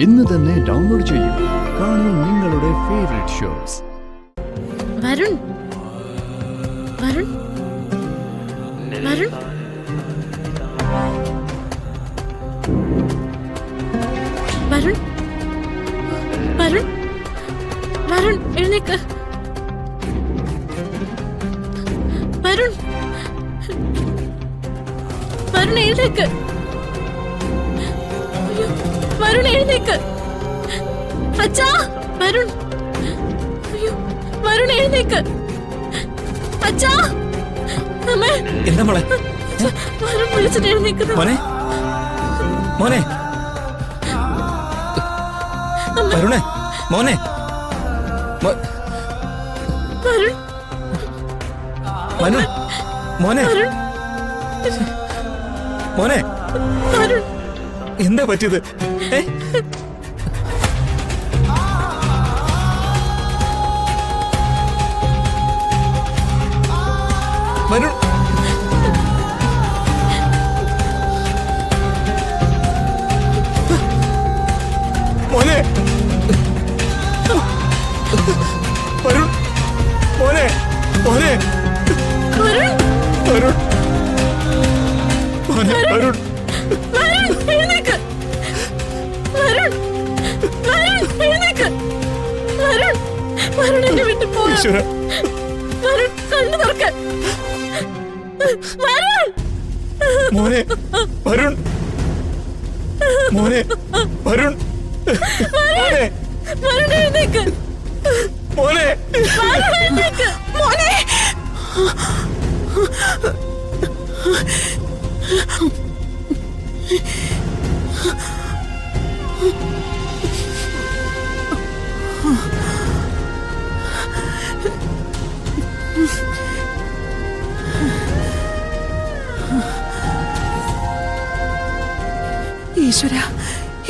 ഇന്ന് തന്നെ ഡൗൺലോഡ് ചെയ്യൂ. കാണൂ നിങ്ങളുടെ ഫേവറേറ്റ് ഷോസ്. വരുൺ വരുൺ വരുൺ വരുൺ വരുൺ വരുൺ എഴുന്നേക്ക്. വരുൺ വരുൺ എഴുന്നേക്ക്. വരുൺ എഴുന്നേക്ക്. അച്ഛാ വരുൺ. അയ്യോ വരുൺ എഴുന്നേക്ക്. അച്ഛാ അമ്മേ. എന്താ മോളെ? വരുൺ വിളിച്ചിട്ട് എഴുന്നേക്കുന്നു. മോനെ മോനെ വരുണേ മോനെ വരുൺ മനു മോനെ വരുൺ മോനെ വരുൺ എന്താ പറ്റിയത്? വരുൺ മോനെ വരുൺ മോനെ മോനെ വരുൺ വരുൺ മോനെ വരുൺ വരുൺ എഴുന്നേക്ക്. വരുൺ വരുൺ എഴുന്നേക്ക്. വരുൺ വരുൺ എന്നെ വിട്ടു പോകാം. ഈശ്വര വരുൺ കണ്ണു തുറക്ക്. വരുൺ മോനെ വരുൺ മോനെ വരുൺ മോനെ വരുൺ എഴുന്നേക്ക്. മോനെ വരുൺ എഴുന്നേക്ക്. മോനെ ഈശ്വര,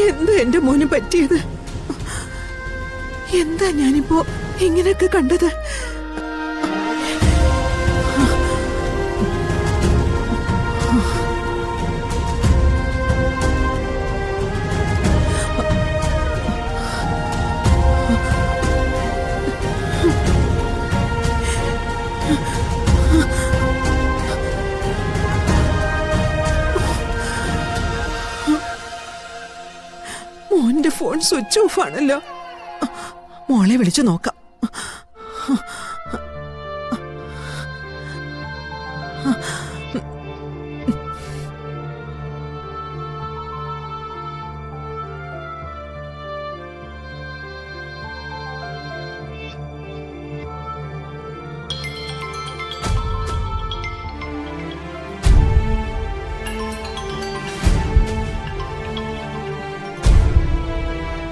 എന്താ എന്റെ മോന് പറ്റിയത്? എന്താ ഞാനിപ്പോ ഇങ്ങനെയൊക്കെ കണ്ടത്? മോന്റെ ഫോൺ സ്വിച്ച് ഓഫ് ആണല്ലോ. മോളെ വിളിച്ചു നോക്കാം.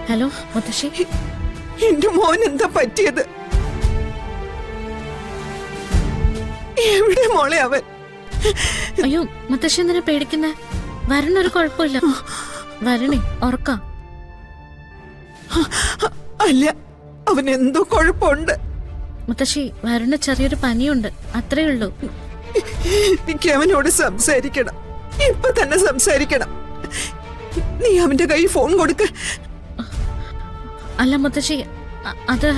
ഹലോ മുത്തശ്ശി. എന്റെ മോൻ എന്താ പറ്റിയത്? എവിടെ മോളെ അവൻ? അയ്യോ മുത്തശ്ശി എന്തിനാ പേടിക്കുന്നേ? വരുണൊരു കുഴപ്പമില്ല. വരുണേ ഉറക്കാം. അല്ല, അവൻ എന്തോ കുഴപ്പമുണ്ട്. മുത്തശ്ശി വരുണ് ചെറിയൊരു പനിയുണ്ട്, അത്രേ ഉള്ളൂ. എനിക്ക് അവനോട് സംസാരിക്കണം, ഇപ്പൊ തന്നെ സംസാരിക്കണം. നീ അവന്റെ കൈ ഫോൺ കൊടുക്ക. അല്ല മുത്തശ്ശി, അത്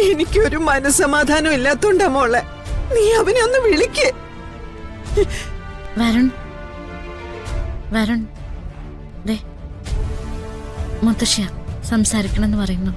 എനിക്കൊരു മനസ്സമാധാനം ഇല്ലാത്തോണ്ടാ മോളെ. നീ അവനെ ഒന്ന് വിളിക്കേ. വരുൺ വരുൺ ദേ മുത്തശ്ശിയാ സംസാരിക്കണമെന്ന് പറയുന്നു.